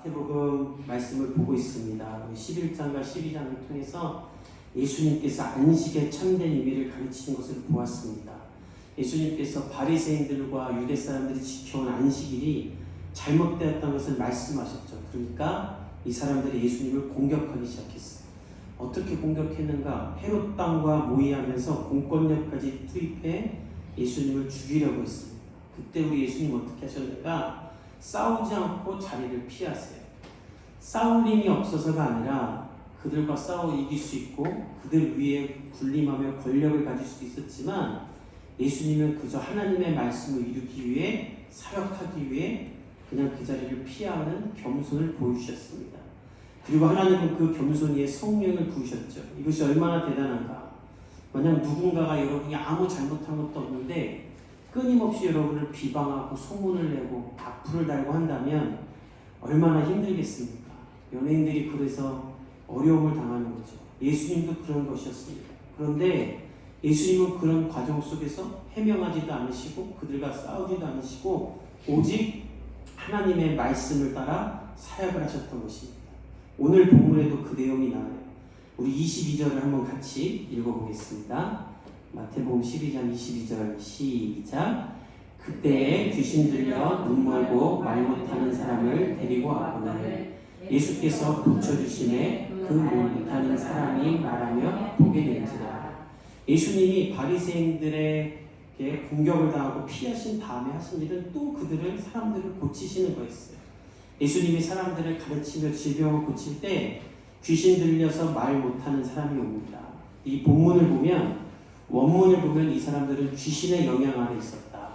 마태복음 말씀을 보고 있습니다. 11장과 12장을 통해서 예수님께서 안식의 참된 의미를 가르치는 것을 보았습니다. 예수님께서 바리새인들과 유대 사람들이 지켜온 안식일이 잘못되었다는 것을 말씀하셨죠. 그러니까 이 사람들이 예수님을 공격하기 시작했어요. 어떻게 공격했는가? 헤롯 땅과 모의하면서 공권력까지 투입해 예수님을 죽이려고 했습니다. 그때 우리 예수님 어떻게 하셨는가? 싸우지 않고 자리를 피하세요. 싸울 힘이 없어서가 아니라 그들과 싸워 이길 수 있고 그들 위에 군림하며 권력을 가질 수 있었지만 예수님은 그저 하나님의 말씀을 이루기 위해 사역하기 위해 그냥 그 자리를 피하는 겸손을 보여주셨습니다. 그리고 하나님은 그 겸손 위에 성령을 부으셨죠. 이것이 얼마나 대단한가. 만약 누군가가 여러분이 아무 잘못한 것도 없는데 끊임없이 여러분을 비방하고 소문을 내고 악플을 달고 한다면 얼마나 힘들겠습니까? 연예인들이 그래서 어려움을 당하는 거죠. 예수님도 그런 것이었습니다. 그런데 예수님은 그런 과정 속에서 해명하지도 않으시고 그들과 싸우지도 않으시고 오직 하나님의 말씀을 따라 사역을 하셨던 것입니다. 오늘 본문에도 그 내용이 나와요. 우리 22절을 한번 같이 읽어보겠습니다. 마태복음 12장 22절 시작. 그때에 귀신 들려 눈 멀고 말 못하는 사람을 데리고 왔거늘 예수께서 고쳐주심에 그 말 못하는 사람이 말하며 보게 된지라. 예수님이 바리새인들에게 공격을 당하고 피하신 다음에 하신 일은 또 사람들을 고치시는 거였어요. 예수님이 사람들을 가르치며 질병을 고칠 때 귀신 들려서 말 못하는 사람이 옵니다. 이 본문을 보면 원문을 보면 이 사람들은 귀신의 영향 아래 있었다.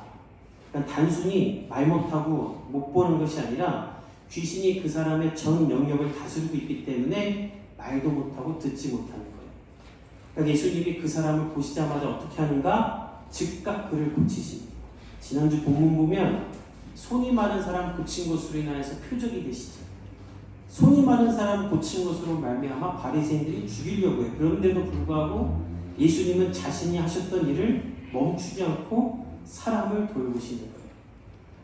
그러니까 단순히 말 못하고 못 보는 것이 아니라 귀신이 그 사람의 전 영역을 다스리고 있기 때문에 말도 못하고 듣지 못하는 거예요. 그러니까 예수님이 그 사람을 보시자마자 어떻게 하는가? 즉각 그를 고치십니다. 지난주 본문 보면 손이 마른 사람 고친 것으로 인하여서 표적이 되시죠. 손이 마른 사람 고친 것으로 말미암아 바리새인들이 죽이려고 해요. 그런데도 불구하고 예수님은 자신이 하셨던 일을 멈추지 않고 사람을 돌보시는 거예요.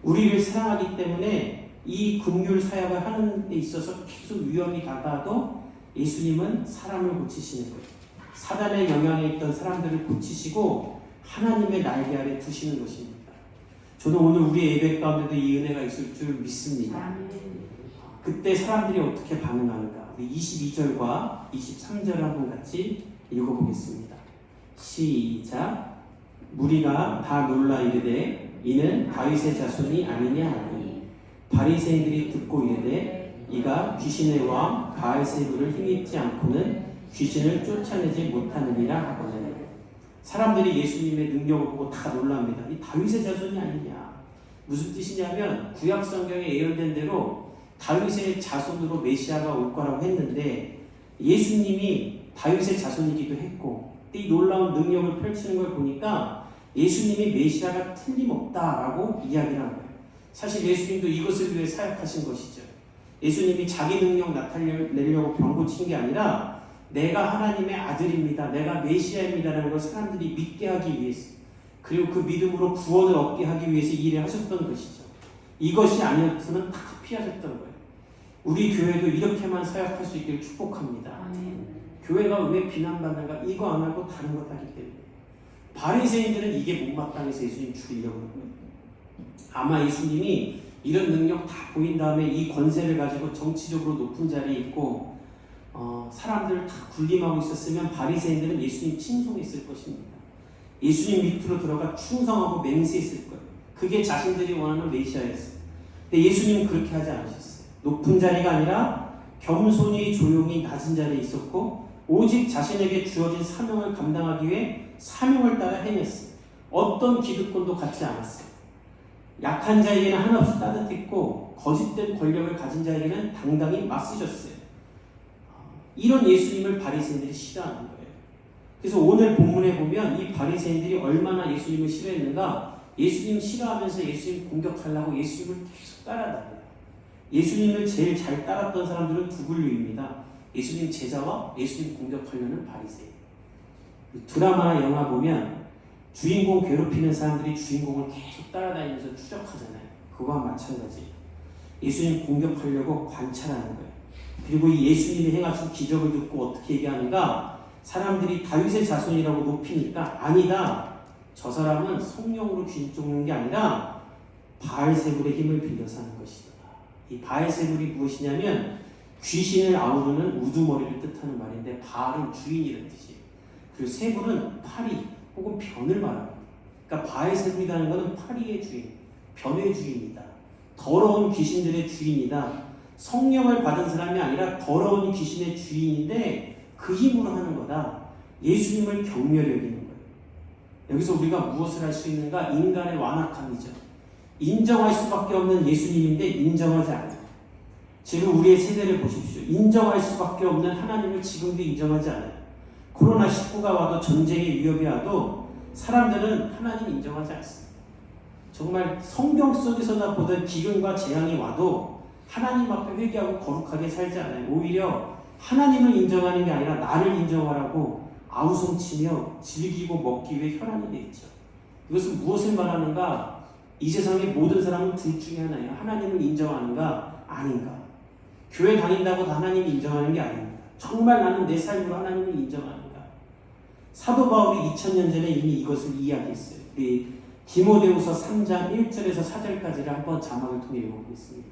우리를 사랑하기 때문에 이 긍휼 사역을 하는 데 있어서 계속 위험이 다가도 예수님은 사람을 고치시는 거예요. 사단의 영향에 있던 사람들을 고치시고 하나님의 날개 아래 두시는 것입니다. 저는 오늘 우리 예배 가운데도 이 은혜가 있을 줄 믿습니다. 그때 사람들이 어떻게 반응하는가? 우리 22절과 23절을 한번 같이 읽어보겠습니다. 시작. 무리가 다 놀라 이르되 이는 다윗의 자손이 아니냐 하니 바리새인들이 듣고 이르되 이가 귀신의 왕 바알세불을 힘입지 않고는 귀신을 쫓아내지 못하느니라 하거늘. 사람들이 예수님의 능력을 보고 다 놀랍니다. 이 다윗의 자손이 아니냐. 무슨 뜻이냐면 구약 성경에 예언된 대로 다윗의 자손으로 메시아가 올 거라고 했는데 예수님이 다윗의 자손이기도 했고 이 놀라운 능력을 펼치는 걸 보니까 예수님이 메시아가 틀림없다라고 이야기를 한 거예요. 사실 예수님도 이것을 위해 사역하신 것이죠. 예수님이 자기 능력 나타내려고 병 고친 게 아니라 내가 하나님의 아들입니다. 내가 메시아입니다라는 걸 사람들이 믿게 하기 위해서 그리고 그 믿음으로 구원을 얻게 하기 위해서 이 일을 하셨던 것이죠. 이것이 아니었으면 다 피하셨던 거예요. 우리 교회도 이렇게만 사역할 수 있기를 축복합니다. 교회가 왜 비난받는가? 이거 안 하고 다른 것 하기 때문에. 바리새인들은 이게 못마땅해서 예수님 죽이려고 하는 거예요. 아마 예수님이 이런 능력 다 보인 다음에 이 권세를 가지고 정치적으로 높은 자리에 있고 사람들을 다 군림하고 있었으면 바리새인들은 예수님 칭송했을 것입니다. 예수님 밑으로 들어가 충성하고 맹세했을 거예요. 그게 자신들이 원하는 메시아였어요. 근데 예수님은 그렇게 하지 않으셨어요. 높은 자리가 아니라 겸손히 조용히 낮은 자리에 있었고 오직 자신에게 주어진 사명을 감당하기 위해 사명을 따라 행했어요. 어떤 기득권도 갖지 않았어요. 약한 자에게는 한없이 따뜻했고 거짓된 권력을 가진 자에게는 당당히 맞서셨어요. 이런 예수님을 바리새인들이 싫어하는 거예요. 그래서 오늘 본문에 보면 이 바리새인들이 얼마나 예수님을 싫어했는가? 예수님 싫어하면서 예수님 공격하려고 예수님을 계속 따라다녀요. 예수님을 제일 잘 따랐던 사람들은 두 분류입니다. 예수님 제자와 예수님 공격하려는 바리새인. 드라마나 영화 보면 주인공 괴롭히는 사람들이 주인공을 계속 따라다니면서 추적하잖아요. 그거와 마찬가지예요. 예수님 공격하려고 관찰하는 거예요. 그리고 이 예수님이 행하신 기적을 듣고 어떻게 얘기하는가? 사람들이 다윗의 자손이라고 높이니까 아니다. 저 사람은 성령으로 귀신 쫓는 게 아니라 바알세불의 힘을 빌려서 하는 것이다. 이 바알세불이 무엇이냐면 귀신을 아우르는 우두머리를 뜻하는 말인데 바알은 주인이라는 뜻이에요. 그리고 세불은 파리 혹은 변을 말합니다. 그러니까 바알세불이라는 것은 파리의 주인, 변의 주인이다. 더러운 귀신들의 주인이다. 성령을 받은 사람이 아니라 더러운 귀신의 주인인데 그 힘으로 하는 거다. 예수님을 경멸히 여기는 거예요. 여기서 우리가 무엇을 할 수 있는가? 인간의 완악함이죠. 인정할 수밖에 없는 예수님인데 인정하지 않아요. 지금 우리의 세대를 보십시오. 인정할 수밖에 없는 하나님을 지금도 인정하지 않아요. 코로나19가 와도 전쟁의 위협이 와도 사람들은 하나님 인정하지 않습니다. 정말 성경 속에서나 보던 기근과 재앙이 와도 하나님 앞에 회개하고 거룩하게 살지 않아요. 오히려 하나님을 인정하는 게 아니라 나를 인정하라고 아우성치며 즐기고 먹기 위해 혈안이 되어 있죠. 이것은 무엇을 말하는가? 이 세상의 모든 사람은 둘 중에 하나예요. 하나님을 인정하는가 아닌가. 교회 다닌다고 다 하나님을 인정하는 게 아닙니다. 정말 나는 내 삶으로 하나님을 인정하는가. 사도 바울이 2000년 전에 이미 이것을 이야기했어요. 우리 디모데후서 3장 1절에서 4절까지를 한번 자막을 통해 읽어보겠습니다.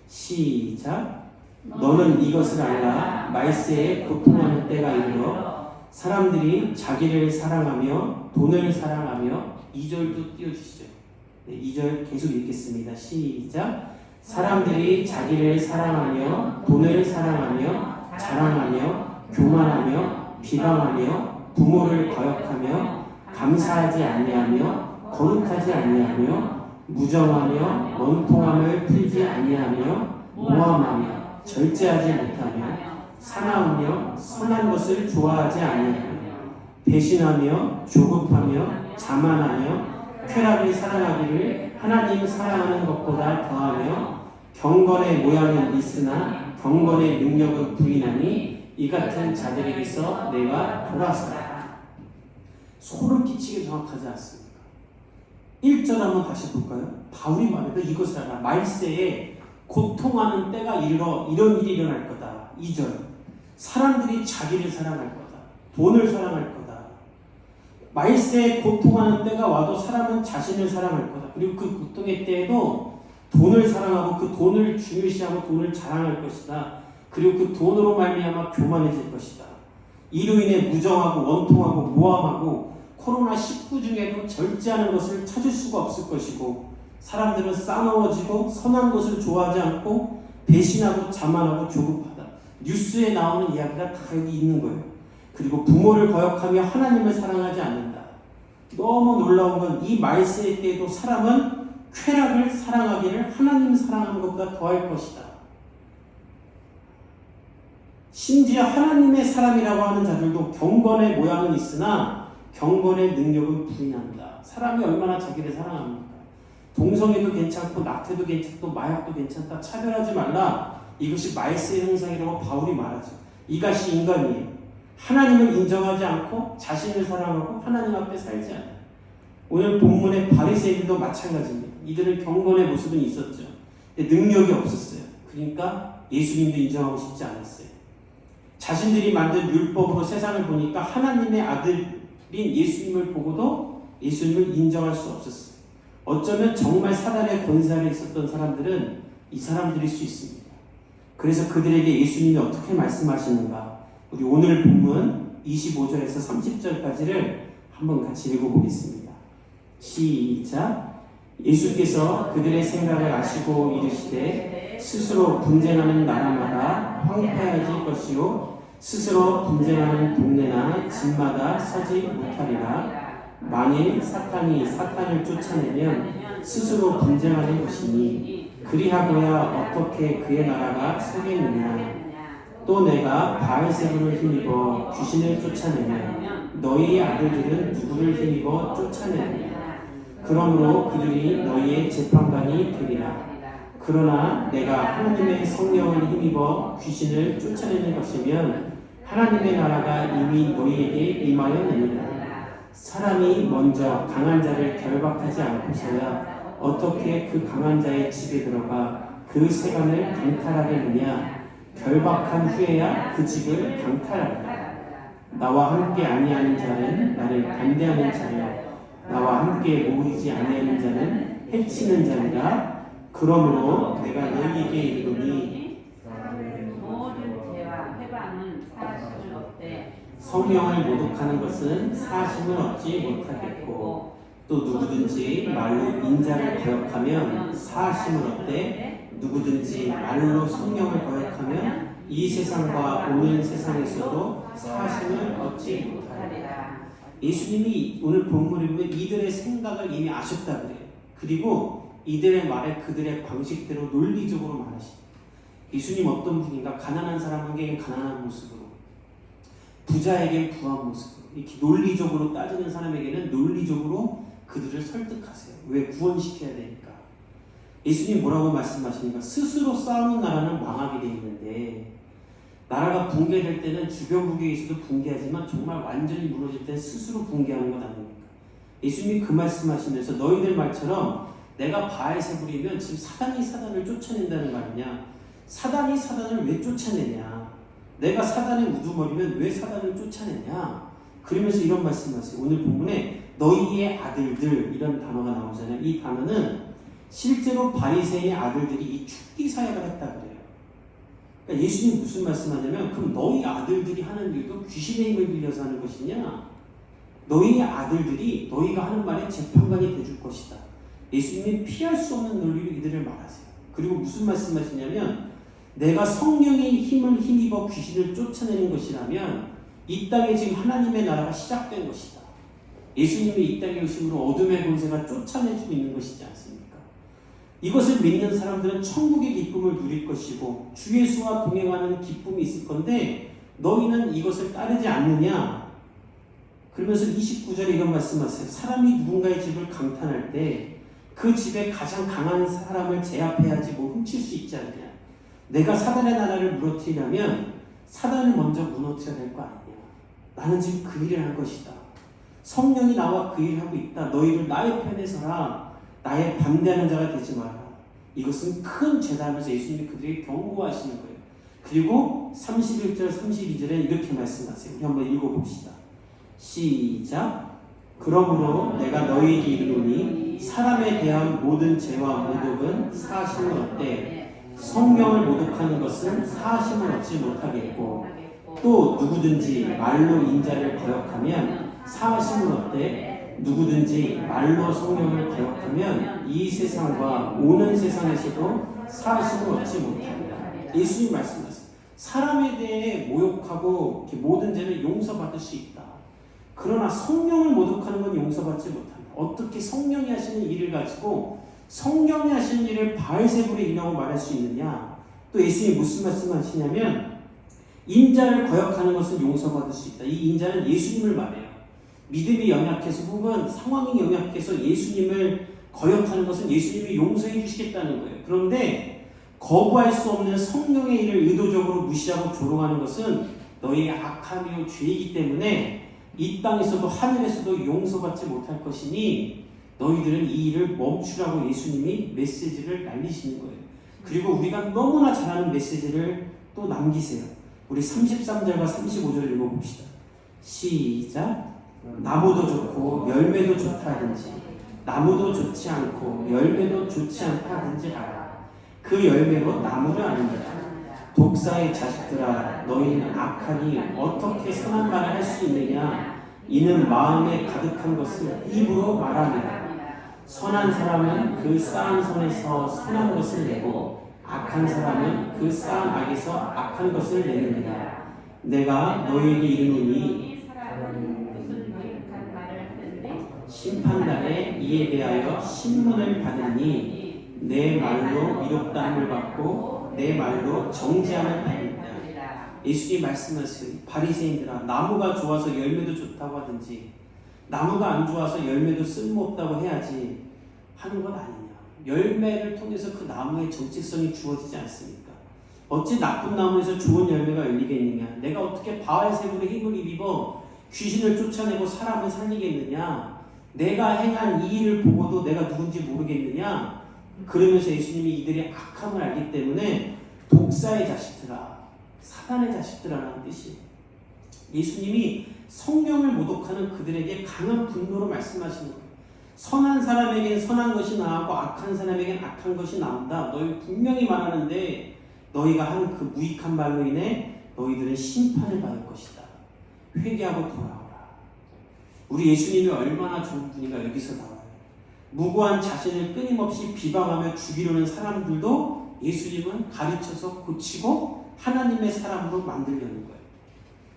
시작. 너는 이것을 알라. 말세에 고통하는 때가 이르러 사람들이 자기를 사랑하며 돈을 사랑하며 2절도 띄워주시죠. 네, 2절 계속 읽겠습니다. 시작. 사람들이 자기를 사랑하며 돈을 사랑하며 자랑하며 교만하며 비방하며 부모를 거역하며 감사하지 아니하며 거룩하지 아니하며 무정하며 원통함을 풀지 아니하며 모함하며 절제하지 못하며 사나우며 선한 것을 좋아하지 아니하며 배신하며 조급하며 자만하며 쾌락을 사랑하기를 하나님 사랑하는 것보다 더하며 경건의 모양은 있으나 경건의 능력은 부인하니 이 같은 자들에게서 내가 돌아서라. 소름 끼치게 정확하지 않습니까? 1절 한번 다시 볼까요? 바울이 말해도 이것을 알아. 말세에 고통하는 때가 이르러 이런 일이 일어날 거다. 2절. 사람들이 자기를 사랑할 거다. 돈을 사랑할 거다. 말세에 고통하는 때가 와도 사람은 자신을 사랑할 거다. 그리고 그 고통의 때에도 돈을 사랑하고 그 돈을 중요시하고 돈을 자랑할 것이다. 그리고 그 돈으로 말미암아 교만해질 것이다. 이로 인해 무정하고 원통하고 모함하고 코로나19 중에도 절제하는 것을 찾을 수가 없을 것이고 사람들은 싸나워지고 선한 것을 좋아하지 않고 배신하고 자만하고 조급하다. 뉴스에 나오는 이야기가 다 여기 있는 거예요. 그리고 부모를 거역하며 하나님을 사랑하지 않는다. 너무 놀라운 건 이 말세의 때에도 사람은 쾌락을 사랑하기를 하나님 사랑하는 것보다 더할 것이다. 심지어 하나님의 사람이라고 하는 자들도 경건의 모양은 있으나 경건의 능력은 부인한다. 사람이 얼마나 자기를 사랑합니까? 동성애도 괜찮고 낙태도 괜찮고 마약도 괜찮다. 차별하지 말라. 이것이 말세의 형상이라고 바울이 말하죠. 이것이 인간이에요. 하나님을 인정하지 않고 자신을 사랑하고 하나님 앞에 살지 않아요. 오늘 본문의 바리새인들도 마찬가지입니다. 이들은 경건의 모습은 있었죠. 근데 능력이 없었어요. 그러니까 예수님도 인정하고 싶지 않았어요. 자신들이 만든 율법으로 세상을 보니까 하나님의 아들인 예수님을 보고도 예수님을 인정할 수 없었어요. 어쩌면 정말 사단의 권세 아래 있었던 사람들은 이 사람들일 수 있습니다. 그래서 그들에게 예수님이 어떻게 말씀하시는가? 우리 오늘 본문 25절에서 30절까지를 한번 같이 읽어보겠습니다. 시작. 예수께서 그들의 생각을 아시고 이르시되 스스로 분쟁하는 나라마다 황폐해질 것이요 스스로 분쟁하는 동네나 집마다 서지 못하리라. 만일 사탄이 사탄을 쫓아내면 스스로 분쟁하는 것이니 그리하고야 어떻게 그의 나라가 서겠느냐. 또 내가 바알세불을 힘입어 귀신을 쫓아내면 너희의 아들들은 누구를 힘입어 쫓아내느냐. 그러므로 그들이 너희의 재판관이 되리라. 그러나 내가 하나님의 성령을 힘입어 귀신을 쫓아내는 것이면 하나님의 나라가 이미 너희에게 임하였느니라. 사람이 먼저 강한 자를 결박하지 않고서야 어떻게 그 강한 자의 집에 들어가 그 세간을 강탈하겠느냐. 결박한 후에야 그 집을 강탈하리라. 나와 함께 아니하는 자는 나를 반대하는 자요 나와 함께 모이지 아니하는 자는 해치는 자니라. 그러므로 내가 너희에게 이르노니 모든 죄와 회방은 사심을 얻되 성령을 모독하는 것은 사심을 얻지 못하겠고 또 누구든지 말로 인자를 거역하면 사심을 얻되 누구든지 말로 성령을 거역하면 이 세상과 오는 세상에서도 사심을 얻지 못하리라. 예수님이 오늘 본문에 보면 이들의 생각을 이미 아셨다 그래요. 그리고 이들의 말에 그들의 방식대로 논리적으로 말하십니다. 예수님 어떤 분인가? 가난한 사람에게 가난한 모습으로, 부자에게 부한 모습으로, 이렇게 논리적으로 따지는 사람에게는 논리적으로 그들을 설득하세요. 왜? 구원시켜야 되니까. 예수님 뭐라고 말씀하십니까? 스스로 싸우는 나라는 망하게 되어 있는데 나라가 붕괴될 때는 주변 국에서도 붕괴하지만 정말 완전히 무너질 때는 스스로 붕괴하는 것 아닙니까? 예수님이 그 말씀하시면서 너희들 말처럼 내가 바알세 부리면 지금 사단이 사단을 쫓아낸다는 말이냐? 사단이 사단을 왜 쫓아내냐? 내가 사단의 우두머리면 왜 사단을 쫓아내냐? 그러면서 이런 말씀하세요. 오늘 본문에 너희의 아들들 이런 단어가 나오잖아요. 이 단어는 실제로 바리새인의 아들들이 이 축기 사역을 했다 그래요. 그러니까 예수님 무슨 말씀하냐면 그럼 너희 아들들이 하는 일도 귀신의 힘을 빌려서 하는 것이냐? 너희의 아들들이 너희가 하는 말에 재판관이 돼줄 것이다. 예수님이 피할 수 없는 논리로 이들을 말하세요. 그리고 무슨 말씀하시냐면 내가 성령의 힘을 힘입어 귀신을 쫓아내는 것이라면 이 땅에 지금 하나님의 나라가 시작된 것이다. 예수님이 이 땅에 오심으로 어둠의 권세가 쫓아내주고 있는 것이지 않습니까? 이것을 믿는 사람들은 천국의 기쁨을 누릴 것이고 주 예수와 동행하는 기쁨이 있을 건데 너희는 이것을 따르지 않느냐? 그러면서 29절에 이런 말씀하세요. 사람이 누군가의 집을 강탈할 때 그 집에 가장 강한 사람을 제압해야지 뭐 훔칠 수 있지 않느냐? 내가 사단의 나라를 무너뜨리려면 사단을 먼저 무너뜨려야 될 거 아니냐? 나는 지금 그 일을 할 것이다. 성령이 나와 그 일을 하고 있다. 너희들 나의 편에 서라. 나의 반대하는 자가 되지 마라. 이것은 큰 죄다 하면서 예수님이 그들에게 경고하시는 거예요. 그리고 31절 32절에 이렇게 말씀하세요. 우리 한번 읽어봅시다. 시작. 그러므로 내가 너희에게 이르노니 사람에 대한 모든 죄와 모독은 사심을 얻되 성령을 모독하는 것은 사심을 얻지 못하겠고 또 누구든지 말로 인자를 거역하면 사심을 얻되 누구든지 말로 성령을 거역하면 이 세상과 오는 세상에서도 사심을 얻지 못합니다. 예수님 말씀하세요. 사람에 대해 모욕하고 모든 죄는 용서받을 수 있다. 그러나 성령을 모독하는 건 용서받지 못한다. 어떻게 성령이 하시는 일을 가지고 성령이 하시는 일을 바알세불의 일이라고 말할 수 있느냐? 또 예수님이 무슨 말씀하시냐면 인자를 거역하는 것은 용서받을 수 있다. 이 인자는 예수님을 말해요. 믿음이 연약해서 혹은 상황이 연약해서 예수님을 거역하는 것은 예수님이 용서해 주시겠다는 거예요. 그런데 거부할 수 없는 성령의 일을 의도적으로 무시하고 조롱하는 것은 너희의 악함이요 죄이기 때문에 이 땅에서도 하늘에서도 용서받지 못할 것이니 너희들은 이 일을 멈추라고 예수님이 메시지를 날리시는 거예요. 그리고 우리가 너무나 잘 아는 메시지를 또 남기세요. 우리 33절과 35절을 읽어봅시다. 시작. 나무도 좋고 열매도 좋다 하든지 나무도 좋지 않고 열매도 좋지 않다 하든지 알아. 그 열매로 나무를 아느니라. 독사의 자식들아 너희는 악하니 어떻게 선한 말을 할 수 있느냐? 이는 마음에 가득한 것을 입으로 말하느라. 선한 사람은 그 쌓은 선에서 선한 것을 내고 악한 사람은 그 쌓은 악에서 악한 것을 내느니라. 내가 너희에게 이르노니 심판날에 이에 대하여 신문을 받으니 내 말로 미혹당함을 받고 내 말로 정죄함을 받는다. 예수님이 말씀하세요. 바리새인들아 나무가 좋아서 열매도 좋다고 하든지 나무가 안 좋아서 열매도 쓸모없다고 해야지 하는 것 아니냐. 열매를 통해서 그 나무의 정체성이 주어지지 않습니까? 어찌 나쁜 나무에서 좋은 열매가 열리겠느냐. 내가 어떻게 바알세불의 힘을 입어 귀신을 쫓아내고 사람을 살리겠느냐. 내가 행한 이 일을 보고도 내가 누군지 모르겠느냐? 그러면서 예수님이 이들의 악함을 알기 때문에 독사의 자식들아, 사단의 자식들아라는 뜻이에요. 예수님이 성령을 모독하는 그들에게 강한 분노로 말씀하시는 거예요. 선한 사람에겐 선한 것이 나오고 악한 사람에겐 악한 것이 나온다. 너희 분명히 말하는데 너희가 한 그 무익한 말로 인해 너희들은 심판을 받을 것이다. 회개하고 돌아오라. 우리 예수님이 얼마나 좋은 분인가 여기서 나와요. 무고한 자신을 끊임없이 비방하며 죽이려는 사람들도 예수님은 가르쳐서 고치고 하나님의 사람으로 만들려는 거예요.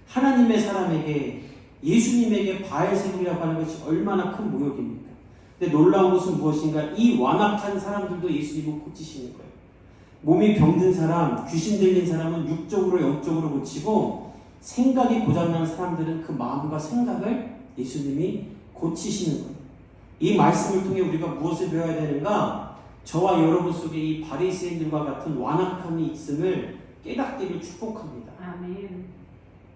하나님의 사람에게 예수님에게 바알세불이라고 하는 것이 얼마나 큰 모욕입니까? 근데 놀라운 것은 무엇인가? 이 완악한 사람들도 예수님은 고치시는 거예요. 몸이 병든 사람, 귀신 들린 사람은 육적으로 영적으로 고치고 생각이 고장난 사람들은 그 마음과 생각을 예수님이 고치시는 거예요. 이 말씀을 통해 우리가 무엇을 배워야 되는가? 저와 여러분 속에 이 바리새인들과 같은 완악함이 있음을 깨닫기를 축복합니다. 아멘.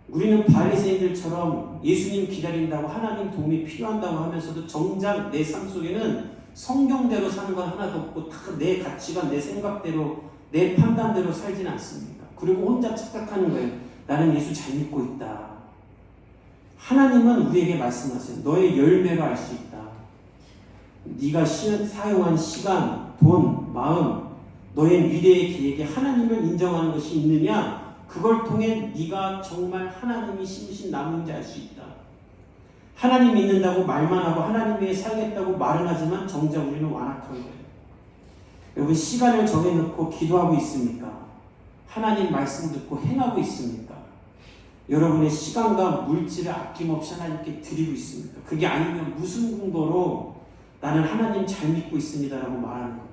우리는 바리새인들처럼 예수님 기다린다고 하나님 도움이 필요한다고 하면서도 정작 내 삶 속에는 성경대로 사는 건 하나도 없고 다 내 가치관, 내 생각대로, 내 판단대로 살지는 않습니까? 그리고 혼자 착각하는 거예요. 나는 예수 잘 믿고 있다. 하나님은 우리에게 말씀하세요. 너의 열매로 알 수 있다. 네가 사용한 시간, 돈, 마음, 너의 미래의 계획에 하나님을 인정하는 것이 있느냐? 그걸 통해 네가 정말 하나님이 심으신 나무인지 알 수 있다. 하나님 믿는다고 말만 하고 하나님 위해 살겠다고 말은 하지만 정작 우리는 완악한 거예요. 여러분 시간을 정해놓고 기도하고 있습니까? 하나님 말씀 듣고 행하고 있습니까? 여러분의 시간과 물질을 아낌없이 하나님께 드리고 있습니까? 그게 아니면 무슨 근거로 나는 하나님 잘 믿고 있습니다라고 말하는 겁니까?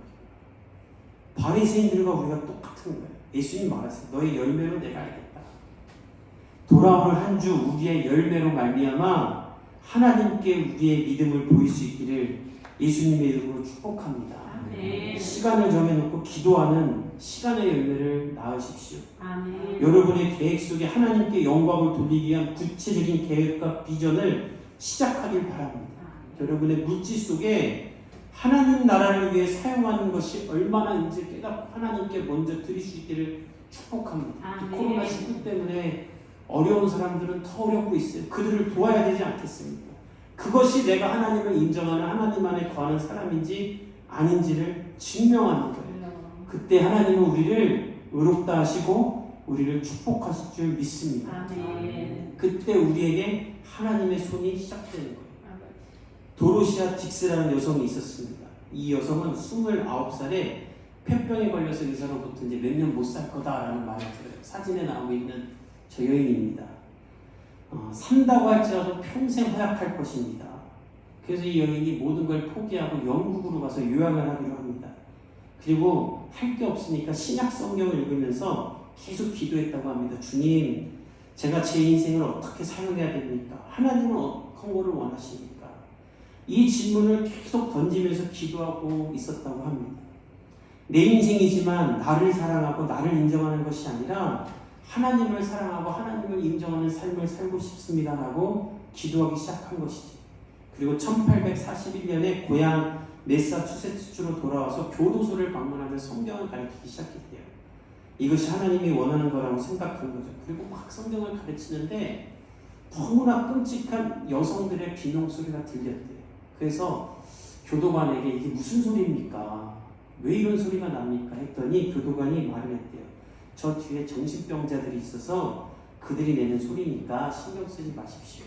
바리새인들과 우리가 똑같은 거예요. 예수님 말하세요. 너의 열매로 내가 알겠다. 돌아오는 한 주 우리의 열매로 말미암아 하나님께 우리의 믿음을 보일 수 있기를 예수님의 이름으로 축복합니다. 아멘. 시간을 정해놓고 기도하는 시간의 열매를 낳으십시오. 아멘. 여러분의 계획 속에 하나님께 영광을 돌리기 위한 구체적인 계획과 비전을 시작하길 바랍니다. 여러분의 물질 속에 하나님 나라를 위해 사용하는 것이 얼마나인지 깨닫고 하나님께 먼저 드릴 수 있기를 축복합니다. 아멘. 코로나19 때문에 어려운 사람들은 더 어렵고 있어요. 그들을 도와야 되지 않겠습니까? 그것이 내가 하나님을 인정하는 하나님 안에 거하는 사람인지 아닌지를 증명하는 거예요. 그때 하나님은 우리를 의롭다 하시고 우리를 축복하실 줄 믿습니다. 아멘. 그때 우리에게 하나님의 손이 시작되는 거예요. 도로시아 딕스라는 여성이 있었습니다. 이 여성은 29살에 폐병에 걸려서 의사로부터 이제 몇 년 못 살 거다라는 말을 들어요. 사진에 나오고 있는 저 여인입니다. 산다고 할지라도 평생 허약할 것입니다. 그래서 이 여인이 모든 걸 포기하고 영국으로 가서 요양을 하기로 합니다. 그리고 할 게 없으니까 신약 성경을 읽으면서 계속 기도했다고 합니다. 주님, 제가 제 인생을 어떻게 사용해야 됩니까? 하나님은 어떤 거를 원하십니까? 이 질문을 계속 던지면서 기도하고 있었다고 합니다. 내 인생이지만 나를 사랑하고 나를 인정하는 것이 아니라 하나님을 사랑하고 하나님을 인정하는 삶을 살고 싶습니다라고 기도하기 시작한 것이지. 그리고 1841년에 고향 매사추세츠주로 돌아와서 교도소를 방문하며 성경을 가르치기 시작했대요. 이것이 하나님이 원하는 거라고 생각한 거죠. 그리고 막 성경을 가르치는데 너무나 끔찍한 여성들의 비명소리가 들렸대요. 그래서 교도관에게 이게 무슨 소리입니까? 왜 이런 소리가 납니까? 했더니 교도관이 말을 했대요. 저 뒤에 정신병자들이 있어서 그들이 내는 소리니까 신경 쓰지 마십시오.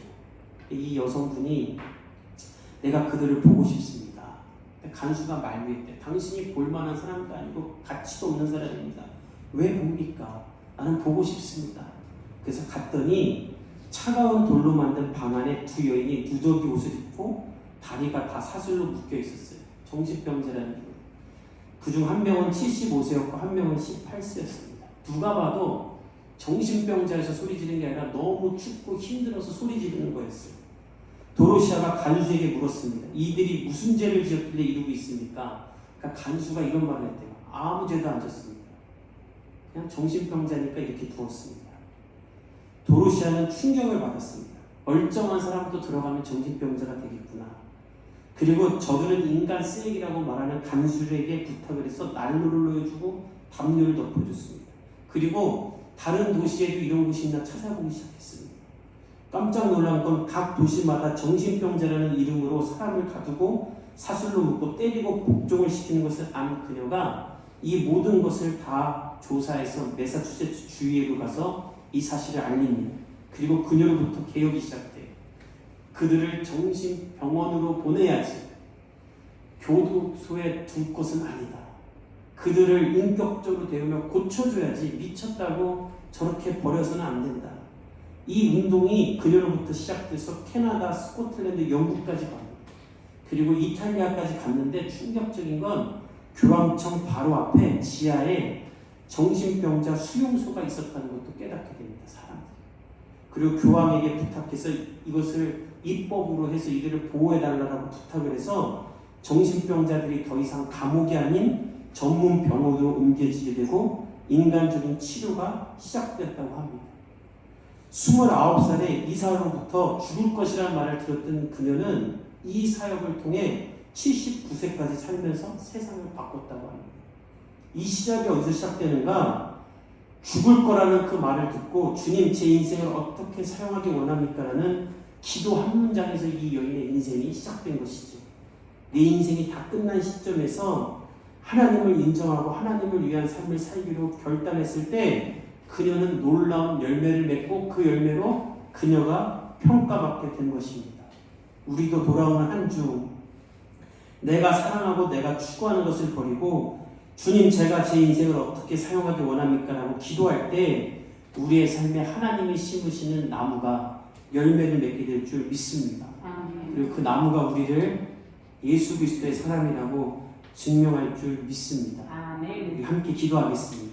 이 여성분이 내가 그들을 보고 싶습니다. 간수가 말미했대. 당신이 볼만한 사람도 아니고 가치도 없는 사람입니다. 왜 봅니까? 나는 보고 싶습니다. 그래서 갔더니 차가운 돌로 만든 방 안에 두 여인이 누더기 옷을 입고 다리가 다 사슬로 묶여 있었어요. 정신병자라는 이유. 그중 한 명은 75세였고 한 명은 18세였습니다. 누가 봐도 정신병자에서 소리 지르는 게 아니라 너무 춥고 힘들어서 소리 지르는 거였어요. 도로시아가 간수에게 물었습니다. 이들이 무슨 죄를 지었길래 이러고 있습니까? 그러니까 간수가 이런 말을 했대요. 아무 죄도 안 졌습니다. 그냥 정신병자니까 이렇게 두었습니다. 도로시아는 충격을 받았습니다. 멀쩡한 사람도 들어가면 정신병자가 되겠구나. 그리고 저들은 인간 쓰레기라고 말하는 간수들에게 부탁을 해서 난로를 넣어주고 담요를 덮어줬습니다. 그리고 다른 도시에도 이런 곳이 있나 찾아보기 시작했습니다. 깜짝 놀란 건 각 도시마다 정신병자라는 이름으로 사람을 가두고 사슬로 묶고 때리고 복종을 시키는 것을 안 그녀가 이 모든 것을 다 조사해서 매사추세츠 주위로 가서 이 사실을 알립니다. 그리고 그녀로부터 개혁이 시작돼요. 그들을 정신병원으로 보내야지. 교도소에 둘 것은 아니다. 그들을 인격적으로 대우며 고쳐줘야지. 미쳤다고 저렇게 버려서는 안 된다. 이 운동이 그녀로부터 시작돼서 캐나다, 스코틀랜드, 영국까지 갑니다. 그리고 이탈리아까지 갔는데 충격적인 건 교황청 바로 앞에 지하에 정신병자 수용소가 있었다는 것도 깨닫게 됩니다. 사람들이. 그리고 교황에게 부탁해서 이것을 입법으로 해서 이들을 보호해달라고 부탁을 해서 정신병자들이 더 이상 감옥이 아닌 전문 병원으로 옮겨지게 되고 인간적인 치료가 시작됐다고 합니다. 29살에 이사로부터 죽을 것이라는 말을 들었던 그녀는 이 사역을 통해 79세까지 살면서 세상을 바꿨다고 합니다. 이 시작이 어디서 시작되는가? 죽을 거라는 그 말을 듣고 주님 제 인생을 어떻게 사용하기 원합니까? 라는 기도 한 문장에서 이 여인의 인생이 시작된 것이죠. 내 인생이 다 끝난 시점에서 하나님을 인정하고 하나님을 위한 삶을 살기로 결단했을 때 그녀는 놀라운 열매를 맺고 그 열매로 그녀가 평가받게 된 것입니다. 우리도 돌아오는 한 주 내가 사랑하고 내가 추구하는 것을 버리고 주님 제가 제 인생을 어떻게 사용하기 원합니까? 라고 기도할 때 우리의 삶에 하나님이 심으시는 나무가 열매를 맺게 될 줄 믿습니다. 그리고 그 나무가 우리를 예수 그리스도의 사람이라고 증명할 줄 믿습니다. 우리 함께 기도하겠습니다.